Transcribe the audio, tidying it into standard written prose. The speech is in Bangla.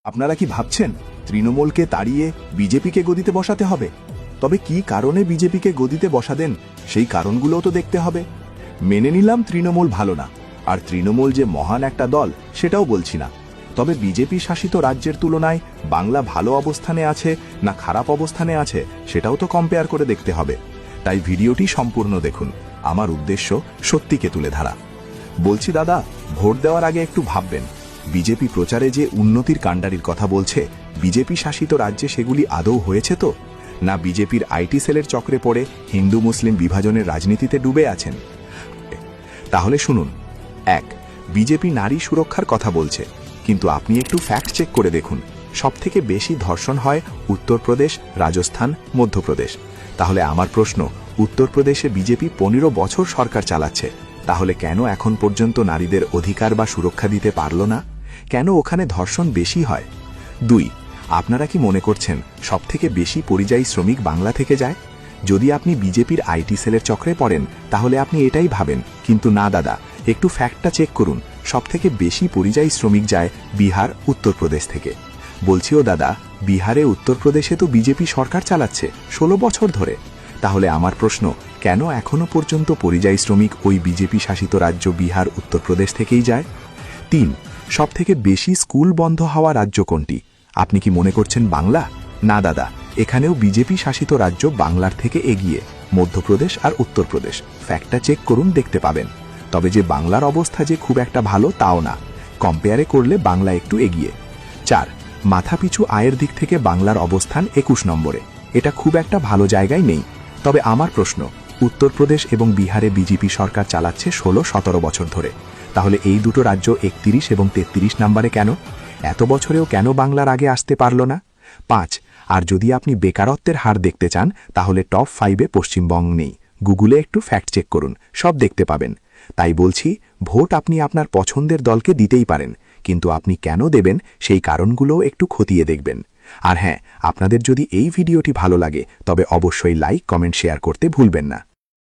আপনারা কি ভাবছেন তৃণমূলকে তাড়িয়ে বিজেপিকে গদিতে বসাতে হবে? তবে কি কারণে বিজেপিকে গদিতে বসাদেন সেই কারণগুলোও তো দেখতে হবে। মেনে নিলাম তৃণমূল ভালো না, আর তৃণমূল যে মহান একটা দল সেটাও বলছি না। তবে বিজেপি শাসিত রাজ্যের তুলনায় বাংলা ভালো অবস্থানে আছে না খারাপ অবস্থানে আছে সেটাও তো কম্পেয়ার করে দেখতে হবে। তাই ভিডিওটি সম্পূর্ণ দেখুন। আমার উদ্দেশ্য সত্যিকে তুলে ধরা। বলছি দাদা, ভোট দেওয়ার আগে একটু ভাববেন, বিজেপি প্রচারে যে উন্নতির কাণ্ডারির কথা বলছে বিজেপি শাসিত রাজ্যে সেগুলি আদৌ হয়েছে তো, না বিজেপির আইটি সেলের চক্রে পড়ে হিন্দু মুসলিম বিভাজনের রাজনীতিতে ডুবে আছেন? তাহলে শুনুন। 1. বিজেপি নারী সুরক্ষার কথা বলছে, কিন্তু আপনি একটু ফ্যাক্ট চেক করে দেখুন। সবথেকে বেশি ধর্ষণ হয় উত্তরপ্রদেশ, রাজস্থান, মধ্যপ্রদেশ। তাহলে আমার প্রশ্ন, উত্তরপ্রদেশে বিজেপি 15 বছর সরকার চালাচ্ছে, তাহলে কেন এখন পর্যন্ত নারীদের অধিকার বা সুরক্ষা দিতে পারল না? কেন ওখানে ধর্ষণ বেশি হয়? 2. আপনারা কি মনে করছেন সবথেকে বেশি পরিযায়ী শ্রমিক বাংলা থেকে যায়? যদি আপনি বিজেপির আইটি সেলের চক্রে পড়েন তাহলে আপনি এটাই ভাবেন, কিন্তু না দাদা, একটু ফ্যাক্টটা চেক করুন। সবথেকে বেশি পরিযায়ী শ্রমিক যায় বিহার, উত্তরপ্রদেশ থেকে। বলছিও দাদা, বিহারে উত্তরপ্রদেশে তো বিজেপি সরকার চালাচ্ছে 16 বছর ধরে। তাহলে আমার প্রশ্ন, কেন এখনো পর্যন্ত পরিযায়ী শ্রমিক ওই বিজেপি শাসিত রাজ্য বিহার, উত্তরপ্রদেশ থেকেই যায়? 3. সবথেকে বেশি স্কুল বন্ধ হওয়া রাজ্য কোনটি? আপনি কি মনে করছেন বাংলা? না দাদা, এখানেও বিজেপি শাসিত রাজ্য বাংলার থেকে এগিয়ে, মধ্যপ্রদেশ আর উত্তরপ্রদেশ। ফ্যাক্টটা চেক করুন, দেখতে পাবেন। তবে যে বাংলার অবস্থা যে খুব একটা ভালো তাও না, কম্পেয়ারে করলে বাংলা একটু এগিয়ে। 4. মাথাপিছু আয়ের দিক থেকে বাংলার অবস্থান 21 নম্বরে। এটা খুব একটা ভালো জায়গায় নেই। তবে আমার প্রশ্ন, উত্তরপ্রদেশ এবং বিহারে বিজেপি সরকার চালাচ্ছে 16-17 বছর ধরে, তাহলে এই দুটো রাজ্য 31 এবং 33 নম্বরে কেন? এত বছরেও কেন বাংলার আগে আসতে পারল না? 5. আর যদি আপনি বেকারত্বের হার দেখতে চান তাহলে টপ 5-এ পশ্চিমবঙ্গ নেই। গুগলে একটু ফ্যাক্ট চেক করুন, সব দেখতে পাবেন। তাই বলছি, ভোট আপনি আপনার পছন্দের দলকে দিতেই পারেন, কিন্তু আপনি কেন দেবেন সেই কারণগুলোও একটু খতিয়ে দেখবেন। আর হ্যাঁ, আপনাদের যদি এই ভিডিওটি ভালো লাগে তবে অবশ্যই লাইক, কমেন্ট, শেয়ার করতে ভুলবেন না।